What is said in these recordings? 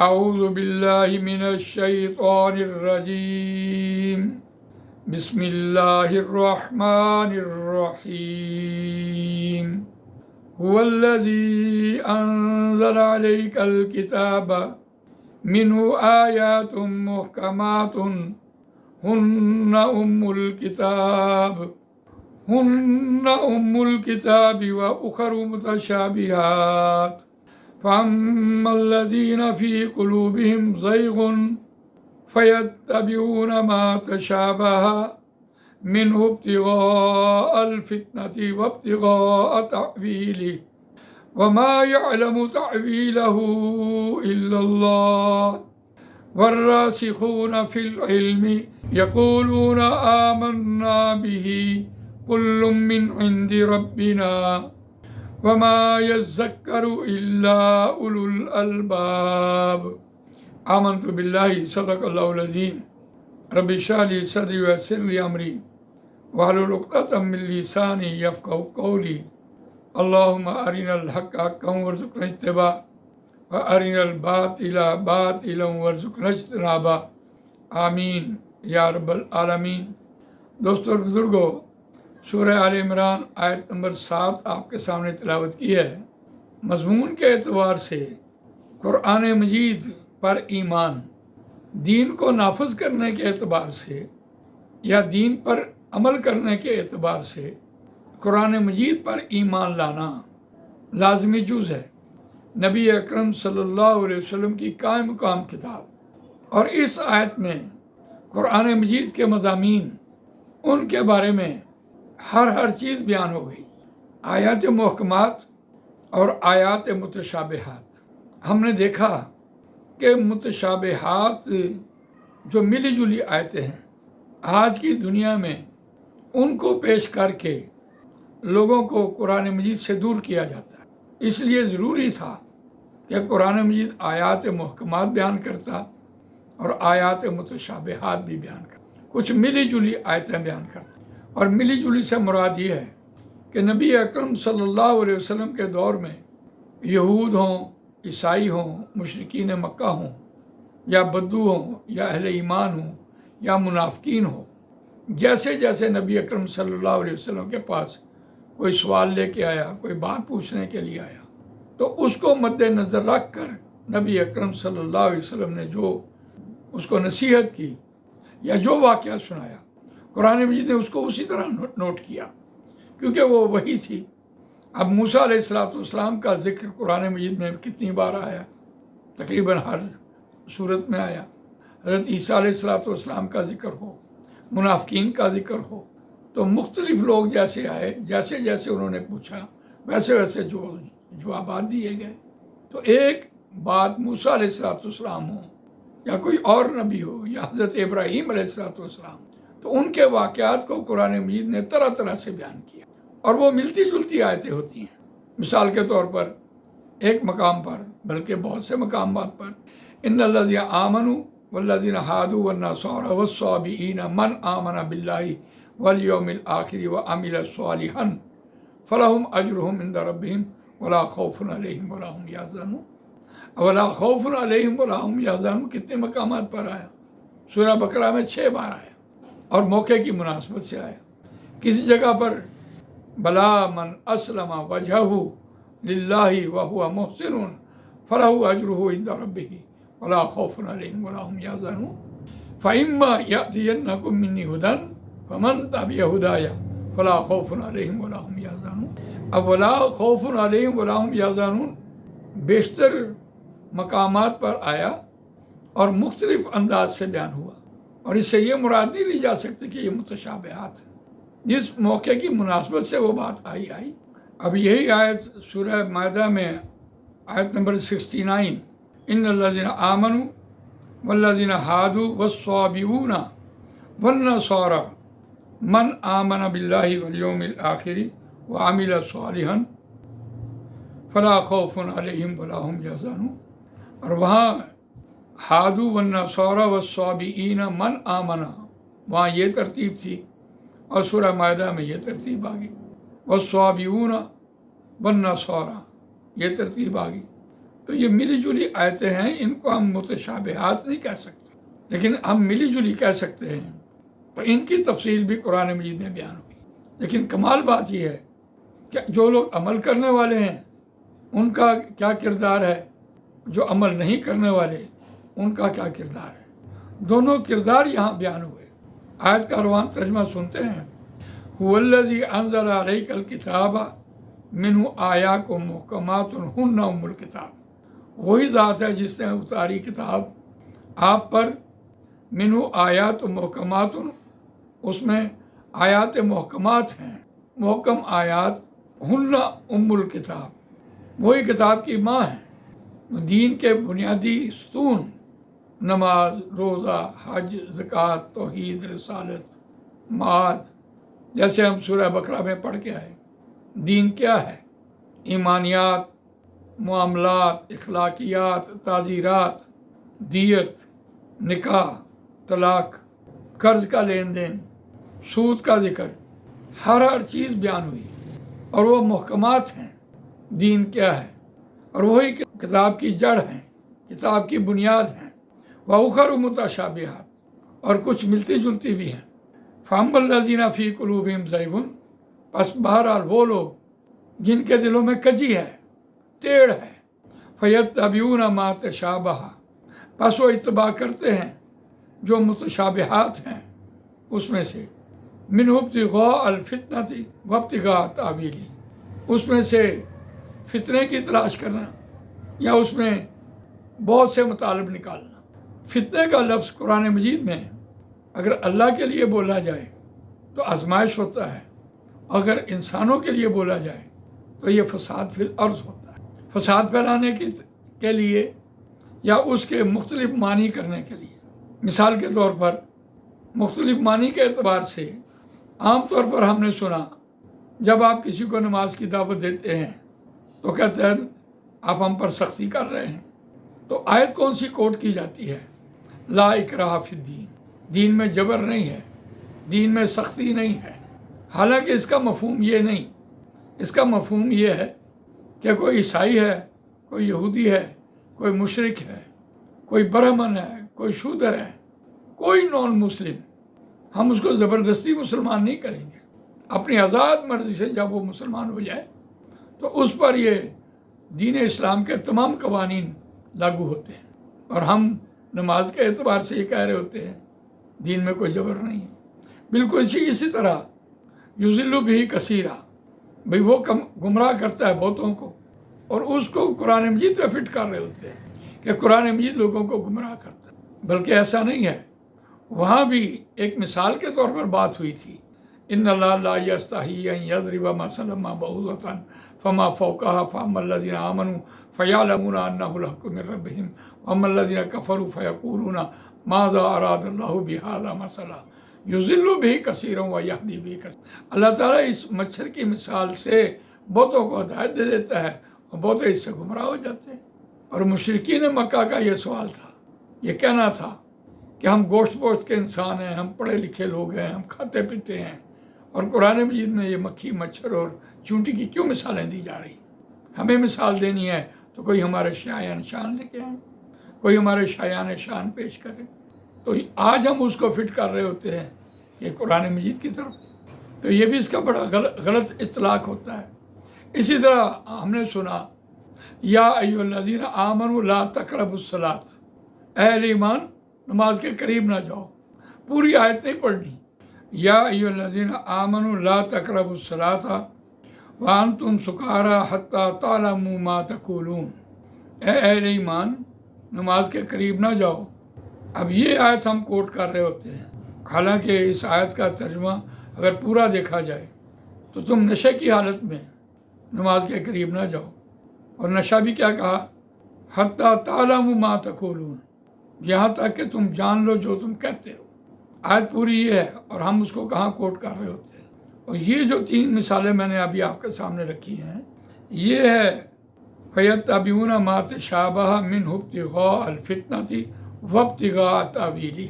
اعوذ باللہ من الشیطان الرجیم بسم اللہ الرحمن الرحیم هو الذی انزل علیک الکتاب منہ آیات محکمات ہن ام الکتاب و اخر متشابہات فأما الذین فی قلوبہم زیغ فیتبعون ما تشابہ منہ ابتغاء الفتنة وابتغاء تأویلہ وما يعلم تأویلہ الا اللہ والراسخون فی العلم یقولون آمنا به کل من عند ربنا وما يذكر الا اولو الالباب آمنت باللہ صدق اللہ العظیم رب اشرح لی صدری ویسر لی امری واحلل عقدۃ من لسانی یفقهوا قولی اللہم ارنا الحق حقا وارزقنا اتباعہ وارنا الباطل باطلا وارزقنا اجتنابہ آمین یا رب العالمین۔ دوستو اور بزرگوں، سورہ آل عمران آیت نمبر 7 آپ کے سامنے تلاوت کی ہے۔ مضمون کے اعتبار سے قرآن مجید پر ایمان، دین کو نافذ کرنے کے اعتبار سے یا دین پر عمل کرنے کے اعتبار سے قرآن مجید پر ایمان لانا لازمی جز ہے۔ نبی اکرم صلی اللہ علیہ وسلم کی قائم مقام کتاب، اور اس آیت میں قرآن مجید کے مضامین، ان کے بارے میں ہر چیز بیان ہو گئی۔ آیات محکمات اور آیات متشابہات۔ ہم نے دیکھا کہ متشابہات جو ملی جلی آیتیں ہیں، آج کی دنیا میں ان کو پیش کر کے لوگوں کو قرآن مجید سے دور کیا جاتا ہے۔ اس لیے ضروری تھا کہ قرآن مجید آیات محکمات بیان کرتا اور آیات متشابہات بھی بیان کرتا، کچھ ملی جلی آیتیں بیان کرتا۔ اور ملی جلی سے مراد یہ ہے کہ نبی اکرم صلی اللہ علیہ وسلم کے دور میں یہود ہوں، عیسائی ہوں، مشرکین مکہ ہوں، یا بدو ہوں، یا اہل ایمان ہوں، یا منافقین ہوں، جیسے جیسے نبی اکرم صلی اللہ علیہ وسلم کے پاس کوئی سوال لے کے آیا، کوئی بات پوچھنے کے لیے آیا، تو اس کو مد نظر رکھ کر نبی اکرم صلی اللہ علیہ وسلم نے جو اس کو نصیحت کی یا جو واقعہ سنایا، قرآن مجید نے اس کو اسی طرح نوٹ کیا، کیونکہ وہ وہی تھی۔ اب موسیٰ علیہ السلام کا ذکر قرآن مجید میں کتنی بار آیا؟ تقریباً ہر صورت میں آیا۔ حضرت عیسیٰ علیہ السلام کا ذکر ہو، منافقین کا ذکر ہو، تو مختلف لوگ جیسے آئے، جیسے جیسے انہوں نے پوچھا، ویسے ویسے جوابات دیے گئے۔ تو ایک بات موسیٰ علیہ السلام ہو یا کوئی اور نبی ہو یا حضرت ابراہیم علیہ السلام، تو ان کے واقعات کو قرآن مجید نے طرح طرح سے بیان کیا، اور وہ ملتی جلتی آیتیں ہوتی ہیں۔ مثال کے طور پر ایک مقام پر، بلکہ بہت سے مقامات پر، ان الذین آمنوا والذین ہادوا والنصارى والصابئین من آمن باللہ والیوم الآخر وعمل صالحا فلہم اجرہم عند ربہم ولا خوف علیہم ولا هم یحزنون۔ ولا خوف علیہم ولا هم یحزنون کتنے مقامات پر آیا؟ سورہ بقرہ میں 6 بار آیا، اور موقع کی مناسبت سے آیا۔ کسی جگہ پر بلا من اسلم وجہہ للہ وہو محسن فلہ اجرہ عند ربہ ولا خوف علیہم ولا هم یحزنون فإما یأتینکم منی ھدی فمن تبع ھدای فلا خوف علیہم ولا هم یحزنون۔ اب ولا خوف علیہم ولا هم یحزنون بیشتر مقامات پر آیا اور مختلف انداز سے بیان ہوا، اور اس سے یہ مراد نہیں لی جا سکتی کہ یہ متشابہات ہیں، جس موقع کی مناسبت سے وہ بات آئی۔ اب یہی آیت سورہ مائدہ میں آیت نمبر 69، ان الذین آمنوا والذین ہادوا والصابئون والنصارى من آمن باللہ والیوم الآخر وعمل صالحا فلا خوف علیہم ولا هم یحزنون۔ اور وہاں ہادو والنصارى والصابئین من آمنا، وہاں یہ ترتیب تھی، اور سورہ مائدہ میں یہ ترتیب آ گئی، والصابئون والنصارى یہ ترتیب آ گئی۔ تو یہ ملی جلی آیتیں ہیں، ان کو ہم متشابہات نہیں کہہ سکتے، لیکن ہم ملی جلی کہہ سکتے ہیں۔ تو ان کی تفصیل بھی قرآن مجید میں بیان ہوئی، لیکن کمال بات یہ ہے کہ جو لوگ عمل کرنے والے ہیں ان کا کیا کردار ہے، جو عمل نہیں کرنے والے ان کا کیا کردار ہے، دونوں کردار یہاں بیان ہوئے۔ آیت کا روان ترجمہ سنتے ہیں، هو الذی انزل علیک الکتاب منہ آیات محکمات ہن ام الکتاب، وہی ذات ہے جس نے اتاری کتاب آپ پر، منہ آیات محکمات، اس میں آیات محکمات ہیں، محکم آیات، ہن ام الکتاب، وہی کتاب کی ماں ہیں۔ دین کے بنیادی ستون، نماز، روزہ، حج، زکوٰۃ، توحید، رسالت، معاد، جیسے ہم سورہ بقرہ میں پڑھ کے آئے۔ دین کیا ہے؟ ایمانیات، معاملات، اخلاقیات، تعزیرات، دیت، نکاح، طلاق، قرض کا لین دین، سود کا ذکر، ہر چیز بیان ہوئی، اور وہ محکمات ہیں۔ دین کیا ہے؟ اور وہی کتاب کی جڑ ہیں، کتاب کی بنیاد ہیں۔ وَأُخَرُ مُتَشَابِهَاتٌ، اور کچھ ملتی جلتی بھی ہیں۔ فَأَمَّا الَّذِينَ فِي قُلُوبِهِمْ زَيْغٌ، پس بہرحال وہ لوگ جن کے دلوں میں کجی ہے، ٹیڑھ ہے، فَيَتَّبِعُونَ مَا تَشَابَهَ، پس وہ اتباع کرتے ہیں جو متشابہات ہیں اس میں سے، مِنْهُ ابْتِغَاءَ الْفِتْنَةِ وَابْتِغَاءَ تَأْوِيلِهِ، اس میں سے فتنے کی تلاش کرنا یا اس میں بہت سے مطالب نکالنا۔ فتنے کا لفظ قرآن مجید میں اگر اللہ کے لیے بولا جائے تو آزمائش ہوتا ہے، اگر انسانوں کے لیے بولا جائے تو یہ فساد فی الارض ہوتا ہے، فساد پھیلانے کے لیے یا اس کے مختلف معنی کرنے کے لیے۔ مثال کے طور پر مختلف معنی کے اعتبار سے عام طور پر ہم نے سنا، جب آپ کسی کو نماز کی دعوت دیتے ہیں تو کہتے ہیں آپ ہم پر سختی کر رہے ہیں، تو آیت کون سی کوٹ کی جاتی ہے؟ لا اکراہ فی الدین، دین میں جبر نہیں ہے، دین میں سختی نہیں ہے۔ حالانکہ اس کا مفہوم یہ نہیں، اس کا مفہوم یہ ہے کہ کوئی عیسائی ہے، کوئی یہودی ہے، کوئی مشرک ہے، کوئی برہمن ہے، کوئی شودر ہے، کوئی نان مسلم، ہم اس کو زبردستی مسلمان نہیں کریں گے۔ اپنی آزاد مرضی سے جب وہ مسلمان ہو جائے تو اس پر یہ دین اسلام کے تمام قوانین لاگو ہوتے ہیں، اور ہم نماز کے اعتبار سے یہ کہہ رہے ہوتے ہیں دین میں کوئی جبر نہیں ہے۔ بالکل اسی طرح یضل بہ کثیرا، بھئی وہ گمراہ کرتا ہے بہتوں کو، اور اس کو قرآن مجید پہ فٹ کر رہے ہوتے ہیں کہ قرآن مجید لوگوں کو گمراہ کرتا ہے، بلکہ ایسا نہیں ہے۔ وہاں بھی ایک مثال کے طور پر بات ہوئی تھی، ان اللہ لا یستحی ان یضرب مثلا ما بعوضۃ فما فوقها فاما الذین آمنوا فیعلمون انہ الحق من ربہم واما الذین کفروا فیقولون ماذا اراد اللہ بہذا مثلا یضل بہ کثیرا ویہدی بہ کثیرا۔ اللہ تعالیٰ اس مچھر کی مثال سے بہتوں کو ہدایت دے دیتا ہے اور بہت اس سے گمراہ ہو جاتے ہیں۔ اور مشرکین مکہ کا یہ سوال تھا، یہ کہنا تھا کہ ہم گوشت پوشت کے انسان ہیں، ہم پڑھے لکھے لوگ ہیں، ہم کھاتے پیتے ہیں، اور قرآن مجید میں یہ مکھی، مچھر اور چونٹی کی کیوں مثالیں دی جا رہی؟ ہمیں مثال دینی ہے تو کوئی ہمارے شایان شان لے کے آئے، کوئی ہمارے شایان شان پیش کرے۔ تو آج ہم اس کو فٹ کر رہے ہوتے ہیں کہ قرآن مجید کی طرف، تو یہ بھی اس کا بڑا غلط اطلاق ہوتا ہے۔ اسی طرح ہم نے سنا یا ایھا الذین آمنوا لا تقربوا الصلاۃ، اے اہل ایمان نماز کے قریب نہ جاؤ۔ پوری آیت نہیں پڑھنی، یا ایھا الذین آمنوا لا تقربوا الصلاۃ وانتم سکارى حتى تعلموا ما تقولون، اے اہل ایمان نماز کے قریب نہ جاؤ۔ اب یہ آیت ہم کوٹ کر رہے ہوتے ہیں، حالانکہ اس آیت کا ترجمہ اگر پورا دیکھا جائے تو تم نشے کی حالت میں نماز کے قریب نہ جاؤ، اور نشہ بھی کیا کہا؟ حتیٰ تعلموا ما تقولون، یہاں تک کہ تم جان لو جو تم کہتے ہو۔ آیت پوری یہ ہے، اور ہم اس کو کہاں کوٹ کر رہے ہوتے ہیں۔ اور یہ جو 3 مثالیں میں نے ابھی آپ کے سامنے رکھی ہیں، یہ ہے فَيَتَّبِعُونَ مَا تَشَابَهَ مِنْهُ ابْتِغَاءَ الْفِتْنَةِ وَابْتِغَاءَ تَأْوِيلِهِ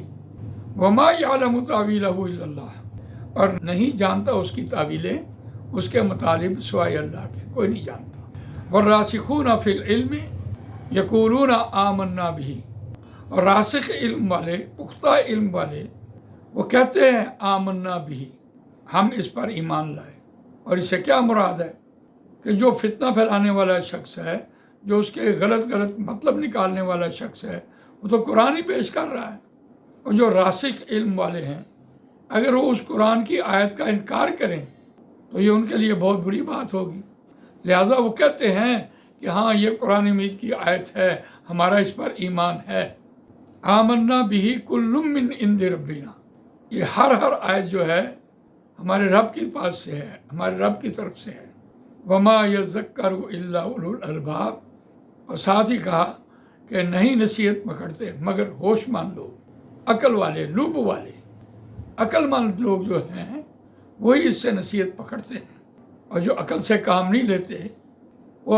وَمَا يَعْلَمُ تَأْوِيلَهُ إِلَّا اللَّهُ، اور نہیں جانتا اس کی تعویلیں، اس کے مطالب سوائے اللہ کے کوئی نہیں جانتا۔ وَالرَّاسِخُونَ فِي الْعِلْمِ، یقولون آمنا بھی، اور راسخ علم والے، پختہ علم والے، وہ کہتے ہیں آمنا بھی، ہم اس پر ایمان لائے۔ اور اس سے کیا مراد ہے کہ جو فتنہ پھیلانے والا شخص ہے، جو اس کے غلط مطلب نکالنے والا شخص ہے، وہ تو قرآن ہی پیش کر رہا ہے۔ اور جو راسخ علم والے ہیں، اگر وہ اس قرآن کی آیت کا انکار کریں تو یہ ان کے لیے بہت بری بات ہوگی۔ لہذا وہ کہتے ہیں کہ ہاں یہ قرآن مجید کی آیت ہے، ہمارا اس پر ایمان ہے۔ آمنا بھی کل من عند ربنا، یہ ہر آیت جو ہے ہمارے رب کے پاس سے ہے، ہمارے رب کی طرف سے ہے۔ وما یذکر الا اولو الالباب، اور ساتھ ہی کہا کہ نہیں نصیحت پکڑتے مگر ہوش مند لوگ، عقل والے، لب والے، عقل مند لوگ جو ہیں وہی اس سے نصیحت پکڑتے ہیں، اور جو عقل سے کام نہیں لیتے وہ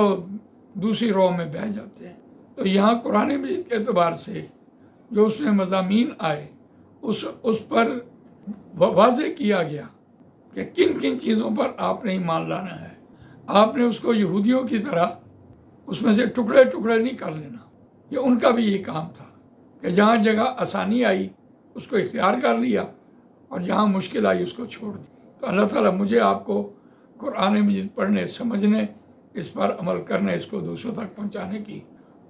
دوسری راہ میں بہہ جاتے ہیں۔ تو یہاں قرآن مجید کے اعتبار سے جو اس میں مضامین آئے اس پر واضح کیا گیا کہ کن کن چیزوں پر آپ نے ایمان لانا ہے۔ آپ نے اس کو یہودیوں کی طرح اس میں سے ٹکڑے ٹکڑے نہیں کر لینا۔ یہ ان کا بھی یہ کام تھا کہ جہاں جگہ آسانی آئی اس کو اختیار کر لیا، اور جہاں مشکل آئی اس کو چھوڑ دیا۔ تو اللہ تعالیٰ مجھے آپ کو قرآن مجید پڑھنے، سمجھنے، اس پر عمل کرنے، اس کو دوسروں تک پہنچانے کی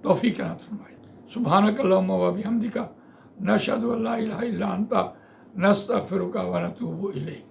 توفیق عنایت فرمائے۔ سبحانک اللہم و بحمدک، نشہد ان لا الہ الا انت، نستغفرک و نتوب الیک۔